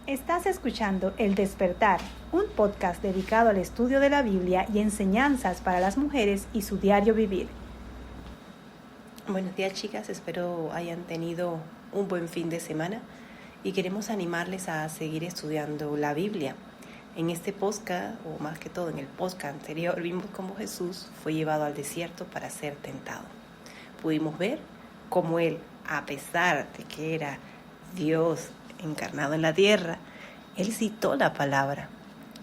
Estás escuchando El Despertar, un podcast dedicado al estudio de la Biblia y enseñanzas para las mujeres y su diario vivir. Buenos días, chicas, espero hayan tenido un buen fin de semana y queremos animarles a seguir estudiando la Biblia. En este podcast, o más que todo en el podcast anterior, vimos cómo Jesús fue llevado al desierto para ser tentado. Pudimos ver cómo Él, a pesar de que era Dios encarnado en la tierra, Él citó la palabra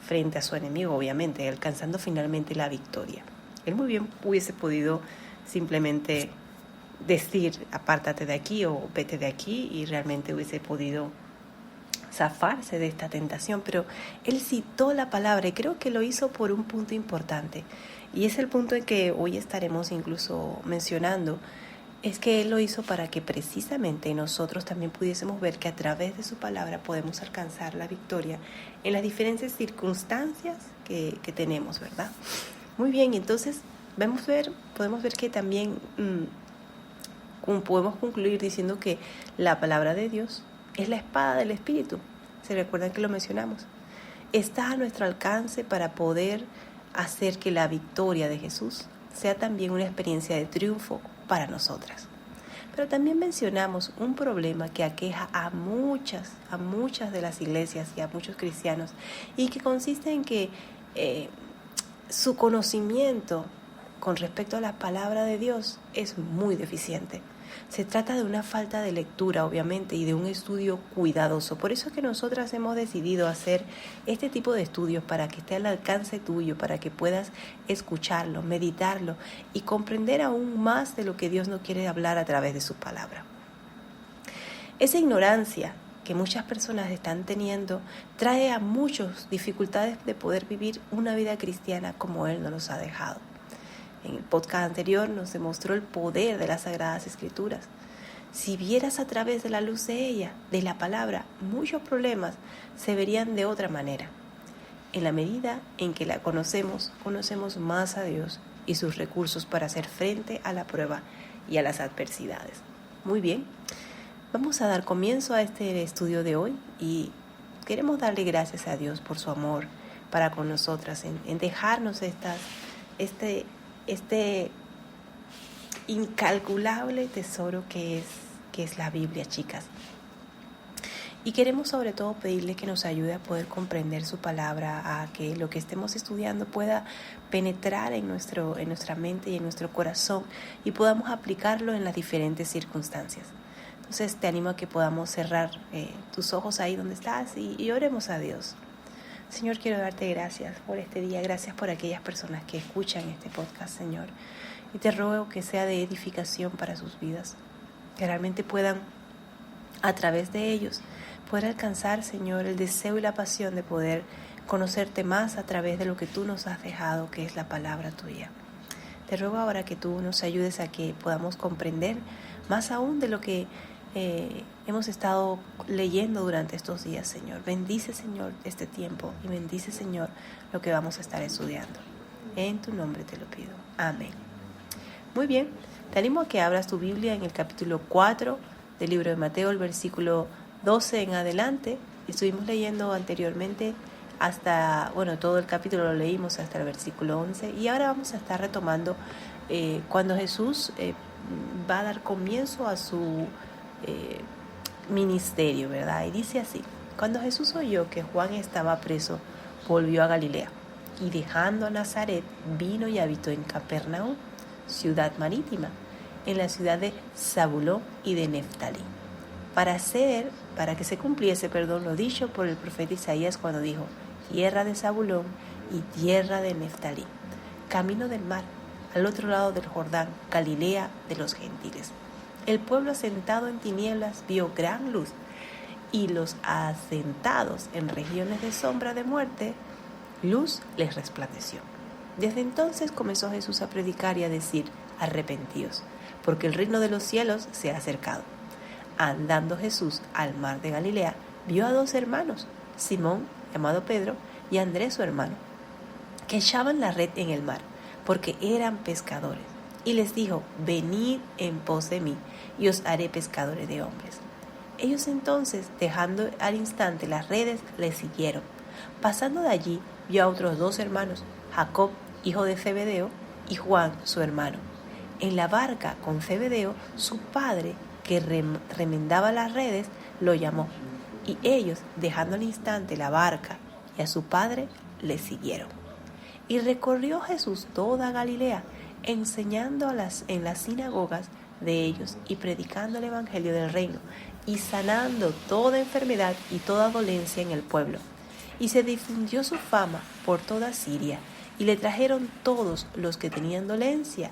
frente a su enemigo, obviamente, alcanzando finalmente la victoria. Él muy bien hubiese podido simplemente decir, apártate de aquí o vete de aquí, y realmente hubiese podido zafarse de esta tentación, pero Él citó la palabra y creo que lo hizo por un punto importante, y es el punto en que hoy estaremos incluso mencionando. Es que Él lo hizo para que precisamente nosotros también pudiésemos ver que a través de su palabra podemos alcanzar la victoria en las diferentes circunstancias que tenemos, ¿verdad? Muy bien, entonces podemos ver que también podemos concluir diciendo que la palabra de Dios es la espada del Espíritu. ¿Se recuerdan que lo mencionamos? Está a nuestro alcance para poder hacer que la victoria de Jesús sea también una experiencia de triunfo para nosotras. Pero también mencionamos un problema que aqueja a muchas de las iglesias y a muchos cristianos, y que consiste en que su conocimiento con respecto a la palabra de Dios es muy deficiente. Se trata de una falta de lectura, obviamente, y de un estudio cuidadoso. Por eso es que nosotras hemos decidido hacer este tipo de estudios, para que esté al alcance tuyo, para que puedas escucharlo, meditarlo y comprender aún más de lo que Dios nos quiere hablar a través de su palabra. Esa ignorancia que muchas personas están teniendo trae a muchos dificultades de poder vivir una vida cristiana como Él nos los ha dejado. En el podcast anterior nos demostró el poder de las Sagradas Escrituras. Si vieras a través de la luz de ella, de la palabra, muchos problemas se verían de otra manera. En la medida en que la conocemos más a Dios y sus recursos para hacer frente a la prueba y a las adversidades. Muy bien, vamos a dar comienzo a este estudio de hoy y queremos darle gracias a Dios por su amor para con nosotras, en dejarnos este incalculable tesoro que es la Biblia, chicas. Y queremos sobre todo pedirle que nos ayude a poder comprender su palabra, a que lo que estemos estudiando pueda penetrar en nuestra mente y en nuestro corazón, y podamos aplicarlo en las diferentes circunstancias. Entonces te animo a que podamos cerrar tus ojos ahí donde estás y oremos a Dios. Señor, quiero darte gracias por este día, gracias por aquellas personas que escuchan este podcast, Señor. Y te ruego que sea de edificación para sus vidas, que realmente puedan, a través de ellos, poder alcanzar, Señor, el deseo y la pasión de poder conocerte más a través de lo que tú nos has dejado, que es la palabra tuya. Te ruego ahora que tú nos ayudes a que podamos comprender más aún de lo que hemos estado leyendo durante estos días, Señor. Bendice, Señor, este tiempo, y bendice, Señor, lo que vamos a estar estudiando. En tu nombre te lo pido. Amén. Muy bien, te animo a que abras tu Biblia en el capítulo 4 del libro de Mateo, el versículo 12 en adelante. Estuvimos leyendo anteriormente todo el capítulo lo leímos hasta el versículo 11, y ahora vamos a estar retomando cuando Jesús va a dar comienzo a su ministerio, ¿verdad? Y dice así: cuando Jesús oyó que Juan estaba preso, volvió a Galilea, y dejando a Nazaret, vino y habitó en Capernaum, ciudad marítima, en la ciudad de Zabulón y de Neftalí, para que se cumpliese lo dicho por el profeta Isaías, cuando dijo: tierra de Zabulón y tierra de Neftalí, camino del mar, al otro lado del Jordán, Galilea de los gentiles. El pueblo asentado en tinieblas vio gran luz, y los asentados en regiones de sombra de muerte, luz les resplandeció. Desde entonces comenzó Jesús a predicar y a decir: arrepentíos, porque el reino de los cielos se ha acercado. Andando Jesús al mar de Galilea, vio a dos hermanos, Simón, llamado Pedro, y Andrés su hermano, que echaban la red en el mar, porque eran pescadores. Y les dijo: venid en pos de mí, y os haré pescadores de hombres. Ellos entonces, dejando al instante las redes, le siguieron. Pasando de allí, vio a otros 2 hermanos, Jacob, hijo de Zebedeo, y Juan, su hermano, en la barca con Zebedeo. Su padre, que remendaba las redes, lo llamó, y ellos, dejando al instante la barca y a su padre, le siguieron. Y recorrió Jesús toda Galilea, enseñando en las sinagogas de ellos y predicando el evangelio del reino, y sanando toda enfermedad y toda dolencia en el pueblo. Y se difundió su fama por toda Siria, y le trajeron todos los que tenían dolencia,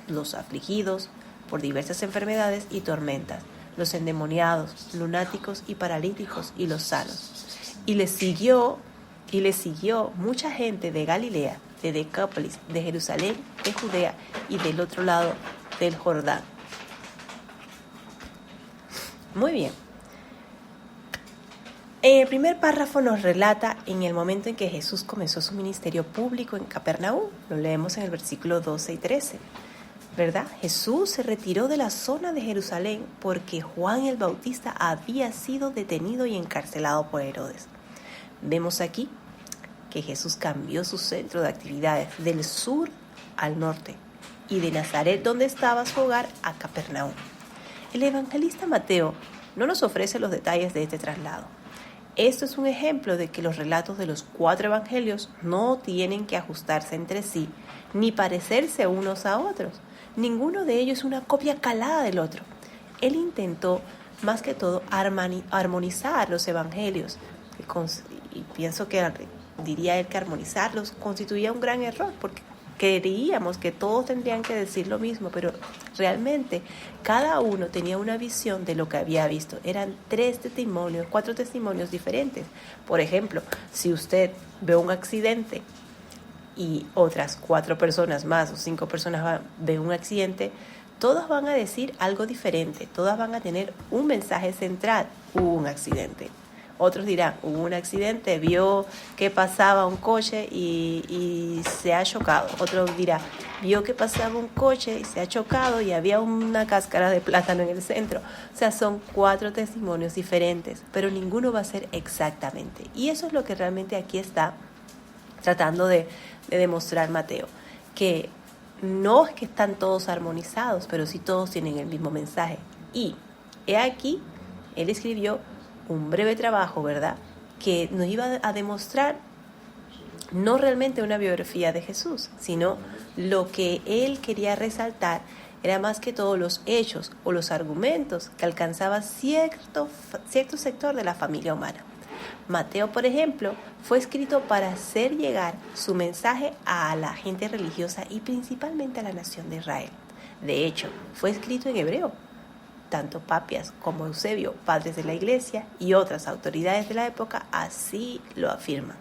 los afligidos por diversas enfermedades y tormentas, los endemoniados, lunáticos y paralíticos, y los sanos. Y le siguió mucha gente de Galilea, de Decápolis, de Jerusalén, de Judea y del otro lado del Jordán. Muy bien. En el primer párrafo nos relata en el momento en que Jesús comenzó su ministerio público en Capernaum. Lo leemos en el versículo 12 y 13. ¿Verdad? Jesús se retiró de la zona de Jerusalén porque Juan el Bautista había sido detenido y encarcelado por Herodes. Vemos aquí que Jesús cambió su centro de actividades del sur al norte y de Nazaret, donde estaba su hogar, a Capernaum. El evangelista Mateo no nos ofrece los detalles de este traslado. Esto es un ejemplo de que los relatos de los 4 evangelios no tienen que ajustarse entre sí ni parecerse unos a otros. Ninguno de ellos es una copia calada del otro. Él intentó, más que todo, armonizar los evangelios. Y pienso que diría él que armonizarlos constituía un gran error, porque creíamos que todos tendrían que decir lo mismo, pero realmente cada uno tenía una visión de lo que había visto. Eran 4 testimonios diferentes. Por ejemplo, si usted ve un accidente y otras 4 personas más o 5 personas ven un accidente, todas van a decir algo diferente, todas van a tener un mensaje central: hubo un accidente. Otros dirán, hubo un accidente, vio que pasaba un coche y se ha chocado. Otro dirá, vio que pasaba un coche y se ha chocado y había una cáscara de plátano en el centro. O sea, son 4 testimonios diferentes, pero ninguno va a ser exactamente. Y eso es lo que realmente aquí está tratando de demostrar Mateo, que no es que están todos armonizados, pero sí todos tienen el mismo mensaje. Y he aquí, él escribió un breve trabajo, ¿verdad?, que nos iba a demostrar no realmente una biografía de Jesús, sino lo que él quería resaltar era más que todo los hechos o los argumentos que alcanzaba cierto sector de la familia humana. Mateo, por ejemplo, fue escrito para hacer llegar su mensaje a la gente religiosa y principalmente a la nación de Israel. De hecho, fue escrito en hebreo. Tanto Papias como Eusebio, padres de la iglesia, y otras autoridades de la época así lo afirman.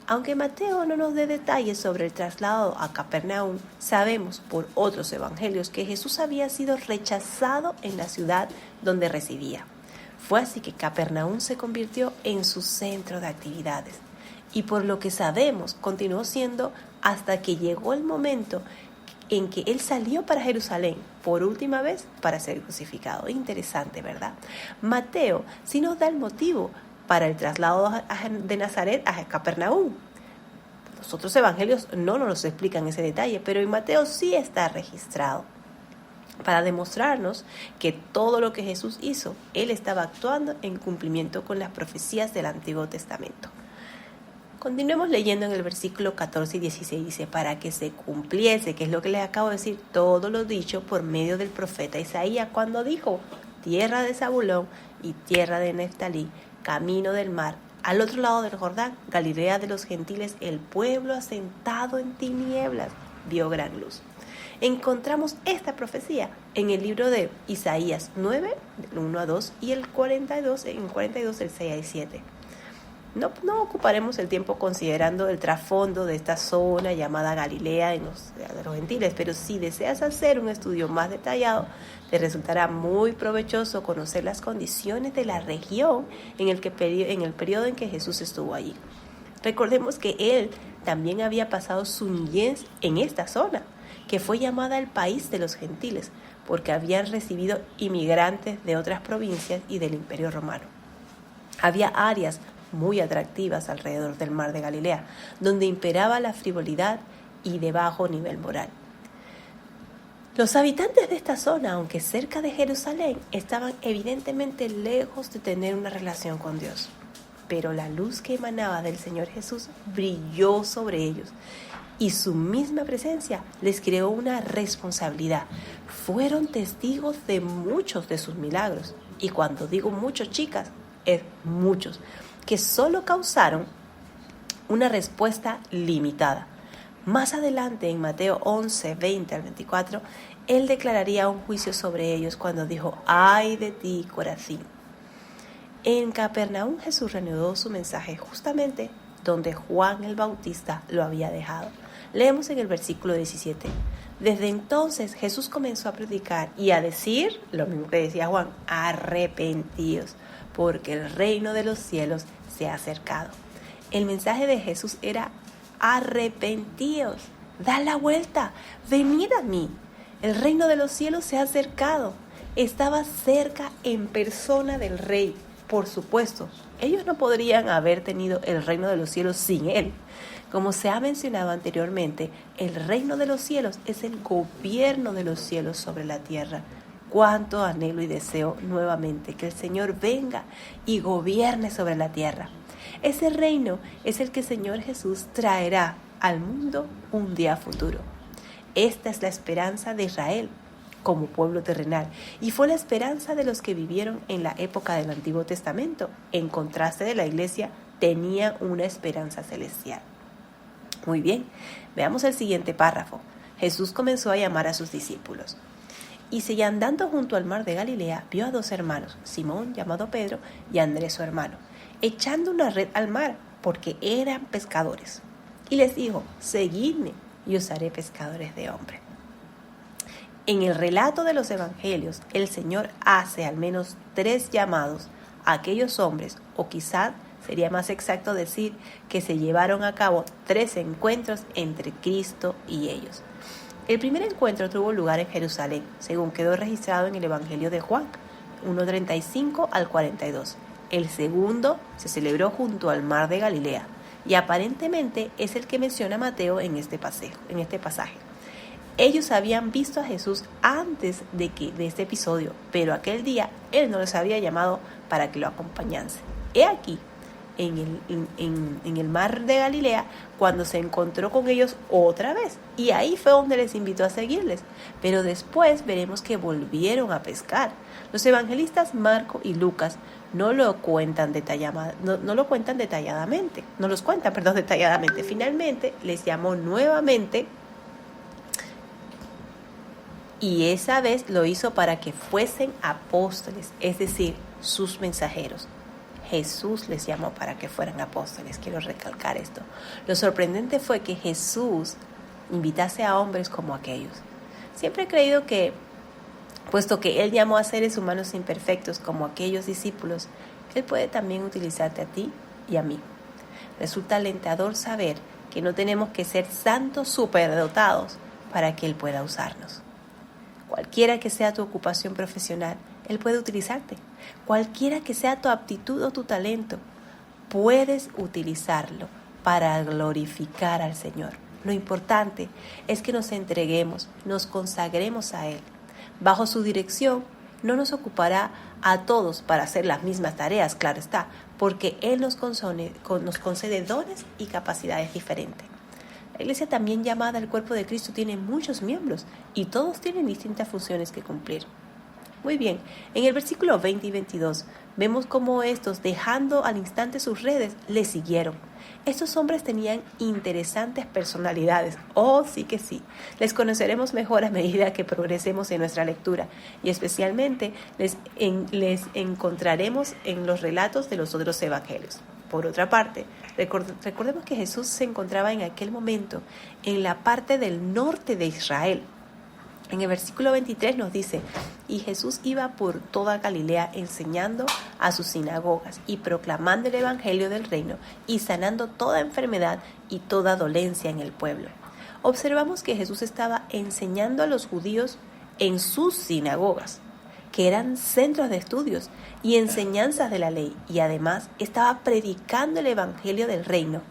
Aunque Mateo no nos dé detalles sobre el traslado a Capernaum, sabemos por otros evangelios que Jesús había sido rechazado en la ciudad donde residía. Fue así que Capernaum se convirtió en su centro de actividades, y por lo que sabemos continuó siendo hasta que llegó el momento en que él salió para Jerusalén por última vez para ser crucificado. Interesante, ¿verdad? Mateo sí nos da el motivo para el traslado de Nazaret a Capernaum. Los otros evangelios no nos explican ese detalle, pero en Mateo sí está registrado para demostrarnos que todo lo que Jesús hizo, él estaba actuando en cumplimiento con las profecías del Antiguo Testamento. Continuemos leyendo en el versículo 14 y 16, dice, para que se cumpliese, que es lo que les acabo de decir, todo lo dicho por medio del profeta Isaías, cuando dijo, tierra de Zabulón y tierra de Neftalí, camino del mar, al otro lado del Jordán, Galilea de los gentiles, el pueblo asentado en tinieblas vio gran luz. Encontramos esta profecía en el libro de Isaías 9, del 1 a 2, y el 42, del 6 al 7. No ocuparemos el tiempo considerando el trasfondo de esta zona llamada Galilea de los gentiles, pero si deseas hacer un estudio más detallado, te resultará muy provechoso conocer las condiciones de la región en el periodo en que Jesús estuvo allí. Recordemos que él también había pasado su niñez en esta zona, que fue llamada el país de los gentiles, porque habían recibido inmigrantes de otras provincias y del Imperio Romano. Había áreas muy atractivas alrededor del mar de Galilea, donde imperaba la frivolidad y de bajo nivel moral. Los habitantes de esta zona, aunque cerca de Jerusalén, estaban evidentemente lejos de tener una relación con Dios. Pero la luz que emanaba del Señor Jesús brilló sobre ellos y su misma presencia les creó una responsabilidad. Fueron testigos de muchos de sus milagros. Y cuando digo muchos, chicas, es muchos, que solo causaron una respuesta limitada. Más adelante, en Mateo 11, 20 al 24, Él declararía un juicio sobre ellos cuando dijo: ¡ay de ti, Corazín! En Capernaum, Jesús reanudó su mensaje justamente donde Juan el Bautista lo había dejado. Leemos en el versículo 17. Desde entonces Jesús comenzó a predicar y a decir lo mismo que decía Juan: arrepentíos, porque el reino de los cielos se ha acercado. El mensaje de Jesús era: arrepentíos, da la vuelta, venid a mí. El reino de los cielos se ha acercado. Estaba cerca en persona del Rey. Por supuesto, ellos no podrían haber tenido el reino de los cielos sin Él. Como se ha mencionado anteriormente, el reino de los cielos es el gobierno de los cielos sobre la tierra. Cuánto anhelo y deseo nuevamente que el Señor venga y gobierne sobre la tierra. Ese reino es el que el Señor Jesús traerá al mundo un día futuro. Esta es la esperanza de Israel como pueblo terrenal y fue la esperanza de los que vivieron en la época del Antiguo Testamento. En contraste de la iglesia, tenía una esperanza celestial. Muy bien, veamos el siguiente párrafo. Jesús comenzó a llamar a sus discípulos. Y andando junto al mar de Galilea, vio a 2 hermanos, Simón, llamado Pedro, y Andrés su hermano, echando una red al mar, porque eran pescadores. Y les dijo: seguidme, y os haré pescadores de hombres. En el relato de los evangelios, el Señor hace al menos 3 llamados a aquellos hombres, o quizás sería más exacto decir que se llevaron a cabo 3 encuentros entre Cristo y ellos. El primer encuentro tuvo lugar en Jerusalén, según quedó registrado en el Evangelio de Juan, 1:35 al 42. El segundo se celebró junto al mar de Galilea, y aparentemente es el que menciona Mateo en este pasaje. Ellos habían visto a Jesús antes de este episodio, pero aquel día Él no les había llamado para que lo acompañasen. He aquí, en el mar de Galilea, cuando se encontró con ellos otra vez, y ahí fue donde les invitó a seguirles. Pero después veremos que volvieron a pescar. Los evangelistas Marco y Lucas no los cuentan detalladamente. Finalmente les llamó nuevamente, y esa vez lo hizo para que fuesen apóstoles, es decir, sus mensajeros. Jesús les llamó para que fueran apóstoles. Quiero recalcar esto. Lo sorprendente fue que Jesús invitase a hombres como aquellos. Siempre he creído que, puesto que Él llamó a seres humanos imperfectos como aquellos discípulos, Él puede también utilizarte a ti y a mí. Resulta alentador saber que no tenemos que ser santos superdotados para que Él pueda usarnos. Cualquiera que sea tu ocupación profesional, Él puede utilizarte. Cualquiera que sea tu aptitud o tu talento, puedes utilizarlo para glorificar al Señor. Lo importante es que nos entreguemos, nos consagremos a Él. Bajo su dirección, no nos ocupará a todos para hacer las mismas tareas, claro está, porque Él nos concede dones y capacidades diferentes. La iglesia, también llamada el cuerpo de Cristo, tiene muchos miembros y todos tienen distintas funciones que cumplir. Muy bien, en el versículo 20 y 22 vemos cómo estos, dejando al instante sus redes, le siguieron. Estos hombres tenían interesantes personalidades. Oh, sí que sí. Les conoceremos mejor a medida que progresemos en nuestra lectura, y especialmente les encontraremos en los relatos de los otros evangelios. Por otra parte, recordemos que Jesús se encontraba en aquel momento en la parte del norte de Israel. En el versículo 23 nos dice: y Jesús iba por toda Galilea enseñando a sus sinagogas y proclamando el evangelio del reino y sanando toda enfermedad y toda dolencia en el pueblo. observamos que Jesús estaba enseñando a los judíos en sus sinagogas, que eran centros de estudios y enseñanzas de la ley, y además estaba predicando el evangelio del reino.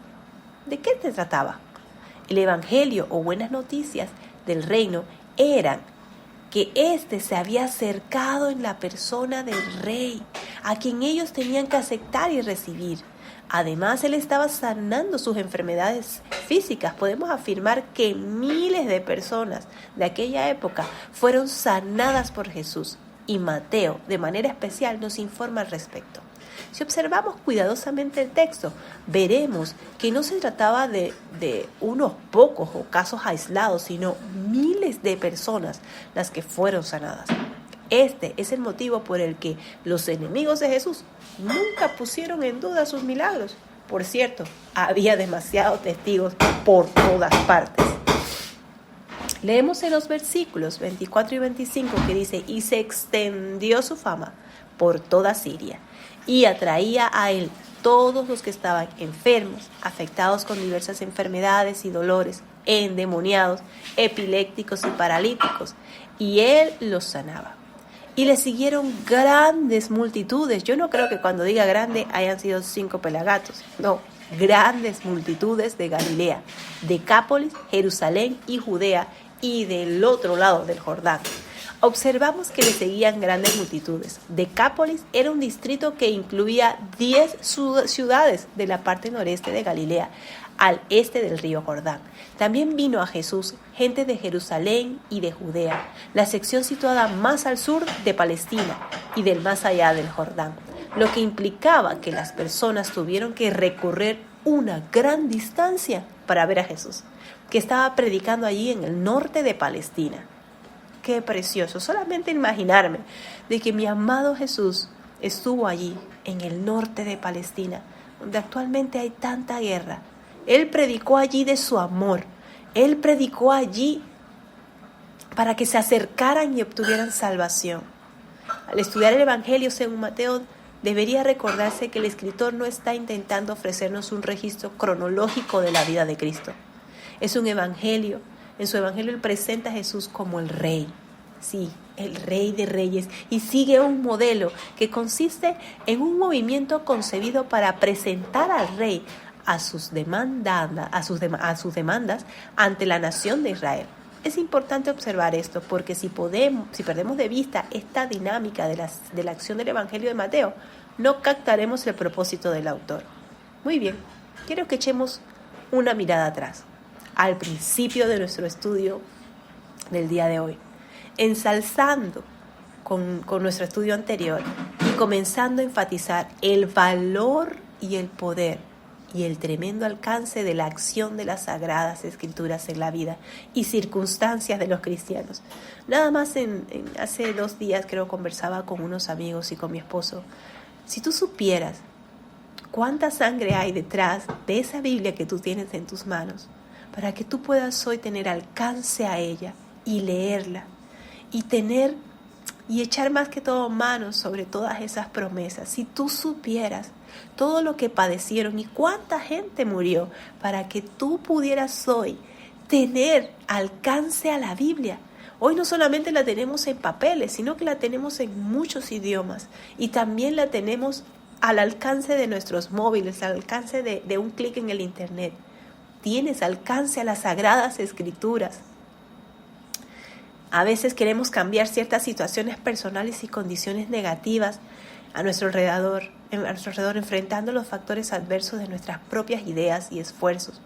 ¿De qué se trataba? El evangelio o buenas noticias del reino eran que éste se había acercado en la persona del rey, a quien ellos tenían que aceptar y recibir. Además, él estaba sanando sus enfermedades físicas. Podemos afirmar que miles de personas de aquella época fueron sanadas por Jesús. Y Mateo, de manera especial, nos informa al respecto. Si observamos cuidadosamente el texto, veremos que no se trataba de unos pocos o casos aislados, sino miles de personas las que fueron sanadas. Este es el motivo por el que los enemigos de Jesús nunca pusieron en duda sus milagros. Por cierto, había demasiados testigos por todas partes. Leemos en los versículos 24 y 25 que dice: y se extendió su fama por toda Siria, y atraía a él todos los que estaban enfermos, afectados con diversas enfermedades y dolores, endemoniados, epilépticos y paralíticos, y él los sanaba. Y le siguieron grandes multitudes. Yo no creo que cuando diga grande hayan sido 5 pelagatos, no, grandes multitudes de Galilea, Decápolis, Jerusalén y Judea, y del otro lado del Jordán. Observamos que le seguían grandes multitudes. Decápolis era un distrito que incluía 10 ciudades de la parte noreste de Galilea, al este del río Jordán. También vino a Jesús gente de Jerusalén y de Judea, la sección situada más al sur de Palestina y del más allá del Jordán, lo que implicaba que las personas tuvieron que recorrer una gran distancia para ver a Jesús, que estaba predicando allí en el norte de Palestina. Qué precioso, solamente imaginarme de que mi amado Jesús estuvo allí, en el norte de Palestina, donde actualmente hay tanta guerra. Él predicó allí de su amor. Él predicó allí para que se acercaran y obtuvieran salvación. Al estudiar el Evangelio según Mateo, debería recordarse que el escritor no está intentando ofrecernos un registro cronológico de la vida de Cristo. Es un evangelio. En su evangelio él presenta a Jesús como el Rey. Sí, el Rey de Reyes. Y sigue un modelo que consiste en un movimiento concebido para presentar al Rey a sus demandas ante la nación de Israel. Es importante observar esto porque si perdemos de vista esta dinámica de la acción del Evangelio de Mateo, no captaremos el propósito del autor. Muy bien, quiero que echemos una mirada atrás, al principio de nuestro estudio del día de hoy, ensalzando con nuestro estudio anterior y comenzando a enfatizar el valor y el poder y el tremendo alcance de la acción de las Sagradas Escrituras en la vida y circunstancias de los cristianos. Nada más hace 2 días creo conversaba con unos amigos y con mi esposo. Si tú supieras cuánta sangre hay detrás de esa Biblia que tú tienes en tus manos, para que tú puedas hoy tener alcance a ella y leerla y echar más que todo manos sobre todas esas promesas. Si tú supieras todo lo que padecieron y cuánta gente murió para que tú pudieras hoy tener alcance a la Biblia. Hoy no solamente la tenemos en papeles, sino que la tenemos en muchos idiomas y también la tenemos al alcance de nuestros móviles, al alcance de un clic en el internet. Tienes alcance a las Sagradas Escrituras. A veces queremos cambiar ciertas situaciones personales y condiciones negativas a nuestro alrededor, enfrentando los factores adversos de nuestras propias ideas y esfuerzos,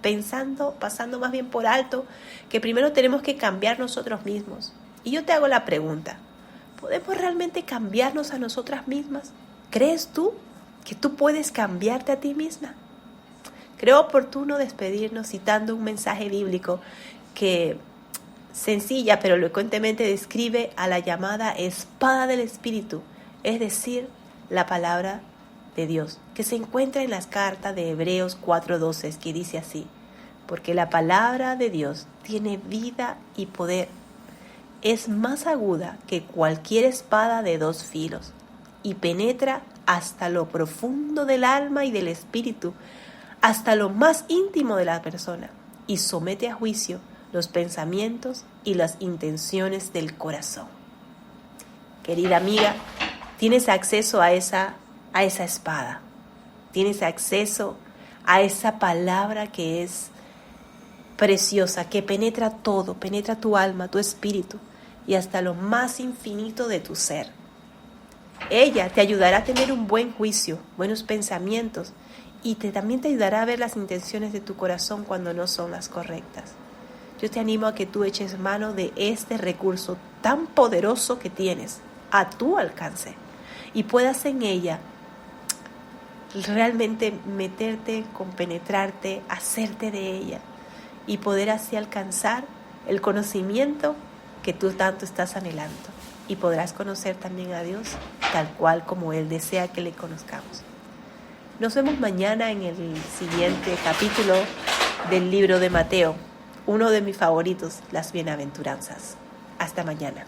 pasando más bien por alto que primero tenemos que cambiar nosotros mismos. Y yo te hago la pregunta, ¿podemos realmente cambiarnos a nosotras mismas? ¿Crees tú que tú puedes cambiarte a ti misma? Creo oportuno despedirnos citando un mensaje bíblico que sencilla pero elocuentemente describe a la llamada espada del Espíritu, es decir, la palabra de Dios, que se encuentra en las cartas de Hebreos 4:12, que dice así: porque la palabra de Dios tiene vida y poder, es más aguda que cualquier espada de 2 filos, y penetra hasta lo profundo del alma y del espíritu, hasta lo más íntimo de la persona, y somete a juicio los pensamientos y las intenciones del corazón. Querida amiga, tienes acceso a esa espada. Tienes acceso a esa palabra que es preciosa, que penetra todo, penetra tu alma, tu espíritu y hasta lo más infinito de tu ser. Ella te ayudará a tener un buen juicio, buenos pensamientos y también te ayudará a ver las intenciones de tu corazón cuando no son las correctas. Yo te animo a que tú eches mano de este recurso tan poderoso que tienes a tu alcance y puedas en ella realmente meterte, compenetrarte, hacerte de ella y poder así alcanzar el conocimiento que tú tanto estás anhelando. Y podrás conocer también a Dios tal cual como Él desea que le conozcamos. Nos vemos mañana en el siguiente capítulo del libro de Mateo, uno de mis favoritos, las bienaventuranzas. Hasta mañana.